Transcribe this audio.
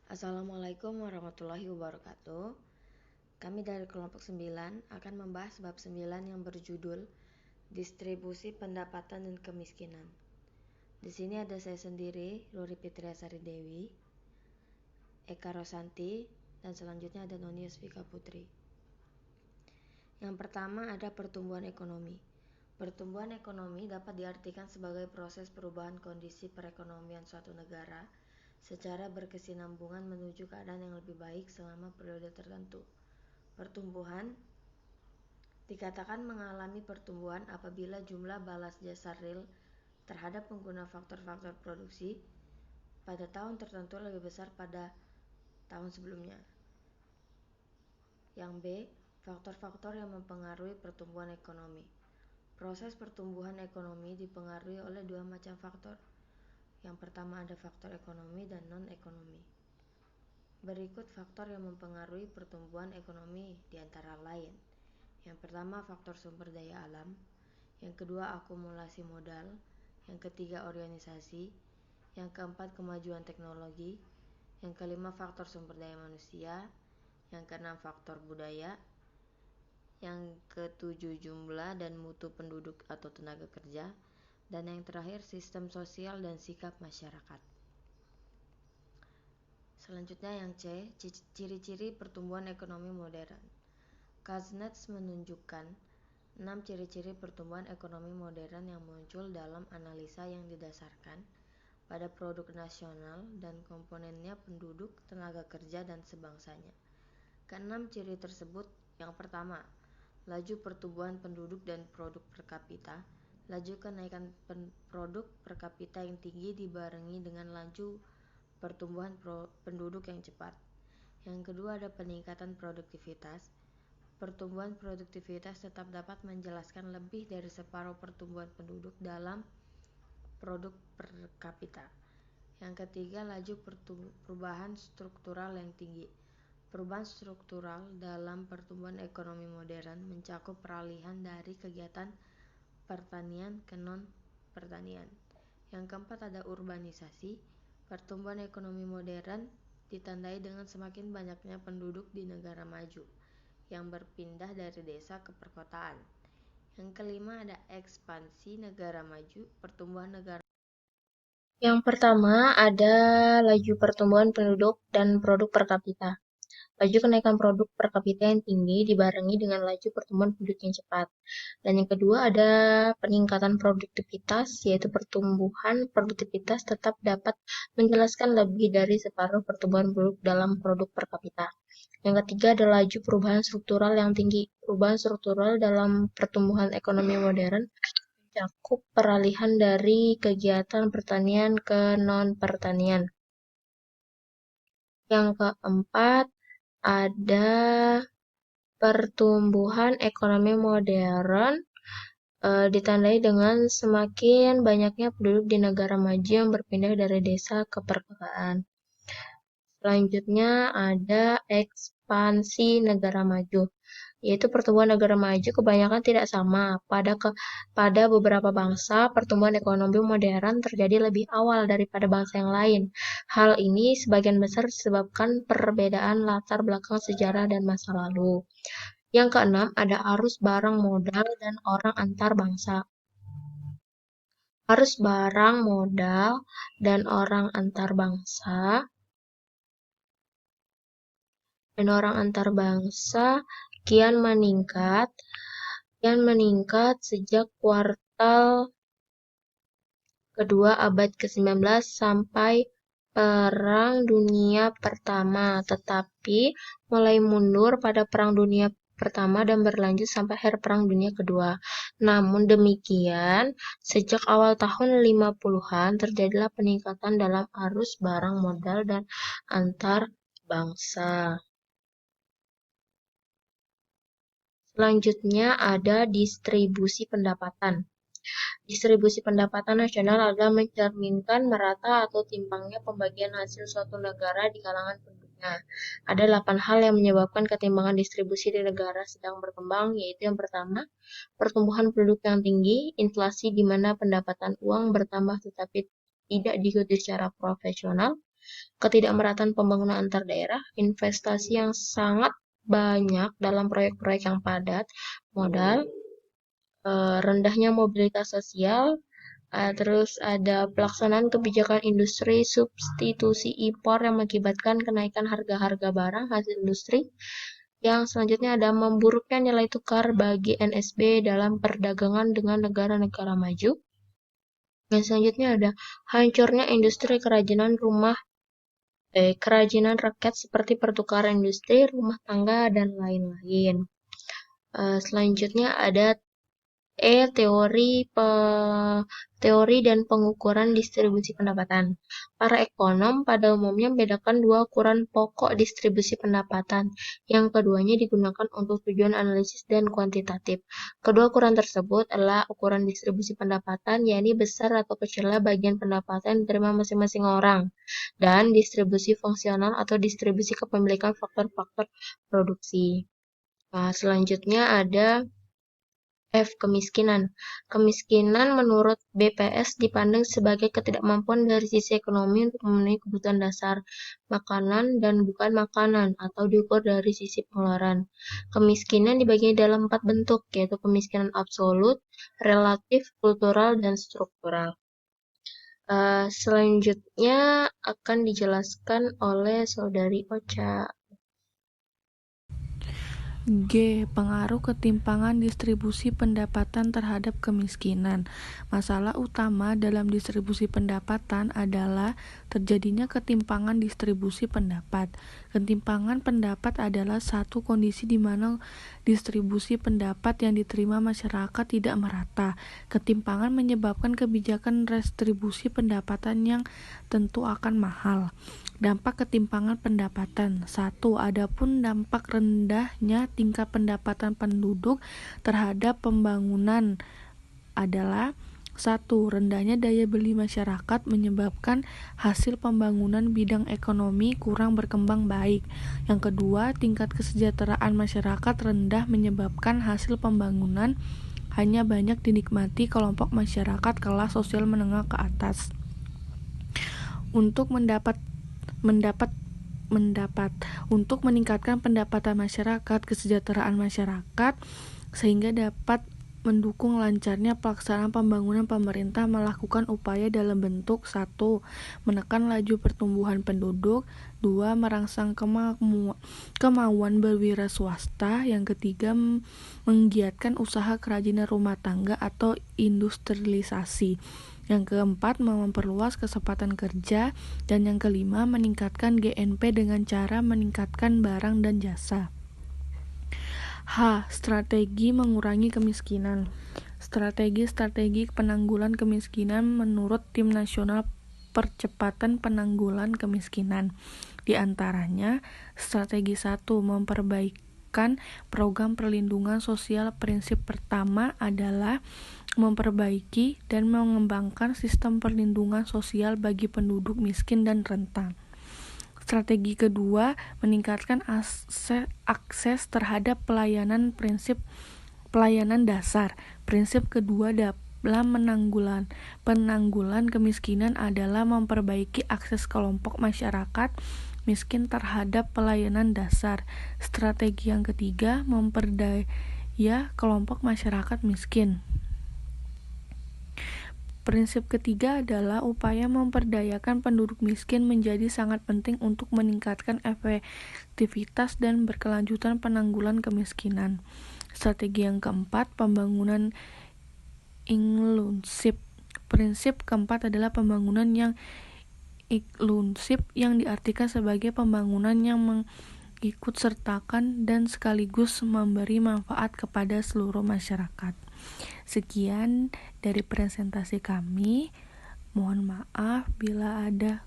Assalamualaikum warahmatullahi wabarakatuh. Kami dari kelompok 9 akan membahas bab 9 yang berjudul Distribusi Pendapatan dan Kemiskinan. Di sini ada saya sendiri, Ruri Fitriasari Dewi, Eka Rosanti, dan selanjutnya ada Noni Yusfika Putri. Yang pertama ada pertumbuhan ekonomi. Pertumbuhan ekonomi dapat diartikan sebagai proses perubahan kondisi perekonomian suatu negara secara berkesinambungan menuju keadaan yang lebih baik selama periode tertentu. Pertumbuhan dikatakan mengalami pertumbuhan apabila jumlah balas jasa real terhadap pengguna faktor-faktor produksi pada tahun tertentu lebih besar pada tahun sebelumnya. Yang B, faktor-faktor yang mempengaruhi pertumbuhan ekonomi. Proses pertumbuhan ekonomi dipengaruhi oleh dua macam faktor. Yang pertama ada faktor ekonomi dan non-ekonomi. Berikut faktor yang mempengaruhi pertumbuhan ekonomi di antara lain. Yang pertama faktor sumber daya alam, yang kedua akumulasi modal, yang ketiga organisasi, yang keempat kemajuan teknologi, yang kelima faktor sumber daya manusia, yang keenam faktor budaya, yang ketujuh jumlah dan mutu penduduk atau tenaga kerja, dan yang terakhir sistem sosial dan sikap masyarakat. Selanjutnya yang C, ciri-ciri pertumbuhan ekonomi modern. Kuznets menunjukkan 6 ciri-ciri pertumbuhan ekonomi modern yang muncul dalam analisa yang didasarkan pada produk nasional dan komponennya penduduk, tenaga kerja, dan sebangsanya. Keenam ciri tersebut, yang pertama, laju pertumbuhan penduduk dan produk per kapita. Laju kenaikan produk per kapita yang tinggi dibarengi dengan laju pertumbuhan penduduk yang cepat. Yang kedua ada peningkatan produktivitas. Pertumbuhan produktivitas tetap dapat menjelaskan lebih dari separuh pertumbuhan penduduk dalam produk per kapita. Yang ketiga, laju perubahan struktural yang tinggi. Perubahan struktural dalam pertumbuhan ekonomi modern mencakup peralihan dari kegiatan pertanian ke non-pertanian. Yang keempat ada urbanisasi. Pertumbuhan ekonomi modern ditandai dengan semakin banyaknya penduduk di negara maju yang berpindah dari desa ke perkotaan. Yang kelima ada ekspansi negara maju, pertumbuhan negara. Yang pertama ada laju pertumbuhan penduduk dan produk per kapita. Laju kenaikan produk per kapita yang tinggi dibarengi dengan laju pertumbuhan penduduk yang cepat. Dan yang kedua ada peningkatan produktivitas, yaitu pertumbuhan produktivitas tetap dapat menjelaskan lebih dari separuh pertumbuhan penduduk dalam produk per kapita. Yang ketiga ada laju perubahan struktural yang tinggi. Perubahan struktural dalam pertumbuhan ekonomi modern mencakup peralihan dari kegiatan pertanian ke non-pertanian. Yang keempat ada pertumbuhan ekonomi modern ditandai dengan semakin banyaknya penduduk di negara maju yang berpindah dari desa ke perkotaan. Selanjutnya ada ekspansi negara maju, yaitu pertumbuhan negara maju kebanyakan tidak sama. Pada beberapa bangsa, pertumbuhan ekonomi modern terjadi lebih awal daripada bangsa yang lain. Hal ini sebagian besar disebabkan perbedaan latar belakang sejarah dan masa lalu. Yang keenam, ada arus barang modal dan orang antar bangsa. Arus barang modal dan orang antar bangsa kian meningkat sejak kuartal kedua abad ke-19 sampai Perang Dunia Pertama, tetapi mulai mundur pada Perang Dunia Pertama dan berlanjut sampai akhir Perang Dunia Kedua. Namun demikian, sejak awal tahun 50-an terjadilah peningkatan dalam arus barang modal dan antar bangsa. Selanjutnya ada distribusi pendapatan. Distribusi pendapatan nasional adalah mencerminkan merata atau timpangnya pembagian hasil suatu negara di kalangan penduduknya. Ada 8 hal yang menyebabkan ketimpangan distribusi di negara sedang berkembang, yaitu yang pertama, pertumbuhan penduduk yang tinggi, inflasi di mana pendapatan uang bertambah tetapi tidak diikuti secara profesional, ketidakmerataan pembangunan antar daerah, investasi yang sangat banyak dalam proyek-proyek yang padat, modal, rendahnya mobilitas sosial, terus ada pelaksanaan kebijakan industri substitusi impor yang mengakibatkan kenaikan harga-harga barang hasil industri. Yang selanjutnya ada memburuknya nilai tukar bagi NSB dalam perdagangan dengan negara-negara maju. Yang selanjutnya ada hancurnya industri kerajinan rakyat seperti pertukaran industri, rumah tangga, dan lain-lain. Selanjutnya ada teori dan pengukuran distribusi pendapatan. Para ekonom pada umumnya membedakan dua ukuran pokok distribusi pendapatan. Yang keduanya digunakan untuk tujuan analisis dan kuantitatif. Kedua ukuran tersebut adalah ukuran distribusi pendapatan, yakni besar atau kecilnya bagian pendapatan yang diterima masing-masing orang, dan distribusi fungsional atau distribusi kepemilikan faktor-faktor produksi. Selanjutnya ada kemiskinan. Kemiskinan menurut BPS dipandang sebagai ketidakmampuan dari sisi ekonomi untuk memenuhi kebutuhan dasar makanan dan bukan makanan, atau diukur dari sisi pengeluaran. Kemiskinan dibagi dalam 4 bentuk, yaitu kemiskinan absolut, relatif, kultural, dan struktural. Selanjutnya akan dijelaskan oleh Saudari Ocha. G. Pengaruh ketimpangan distribusi pendapatan terhadap kemiskinan. Masalah utama dalam distribusi pendapatan adalah terjadinya ketimpangan distribusi pendapat. Ketimpangan pendapat adalah satu kondisi di mana distribusi pendapat yang diterima masyarakat tidak merata. Ketimpangan menyebabkan kebijakan restribusi pendapatan yang tentu akan mahal. Dampak ketimpangan pendapatan. 1. Adapun dampak rendahnya tingkat pendapatan penduduk terhadap pembangunan adalah 1. Rendahnya daya beli masyarakat menyebabkan hasil pembangunan bidang ekonomi kurang berkembang baik. Yang kedua, tingkat kesejahteraan masyarakat rendah menyebabkan hasil pembangunan hanya banyak dinikmati kelompok masyarakat kelas sosial menengah ke atas. Untuk untuk meningkatkan pendapatan masyarakat, kesejahteraan masyarakat, sehingga dapat mendukung lancarnya pelaksanaan pembangunan, pemerintah melakukan upaya dalam bentuk 1. Menekan laju pertumbuhan penduduk, 2. Merangsang kemauan berwira swasta, yang ketiga menggiatkan usaha kerajinan rumah tangga atau industrialisasi, yang keempat memperluas kesempatan kerja, dan yang kelima meningkatkan GNP dengan cara meningkatkan barang dan jasa. H. Strategi mengurangi kemiskinan. Strategi penanggulan kemiskinan menurut Tim Nasional Percepatan Penanggulan Kemiskinan. Di antaranya, strategi 1. Memperbaikan program perlindungan sosial. Prinsip pertama adalah memperbaiki dan mengembangkan sistem perlindungan sosial bagi penduduk miskin dan rentan. Strategi kedua, meningkatkan akses terhadap pelayanan. Prinsip pelayanan dasar. Prinsip kedua dalam penanggulan kemiskinan adalah memperbaiki akses kelompok masyarakat miskin terhadap pelayanan dasar. Strategi yang ketiga, memperdaya kelompok masyarakat miskin. Prinsip ketiga adalah upaya memperdayakan penduduk miskin menjadi sangat penting untuk meningkatkan efektivitas dan berkelanjutan penanggulan kemiskinan. Strategi yang keempat, pembangunan inklusif. Prinsip keempat adalah pembangunan yang inklusif, yang diartikan sebagai pembangunan yang mengikutsertakan dan sekaligus memberi manfaat kepada seluruh masyarakat. Sekian dari presentasi kami. Mohon maaf bila ada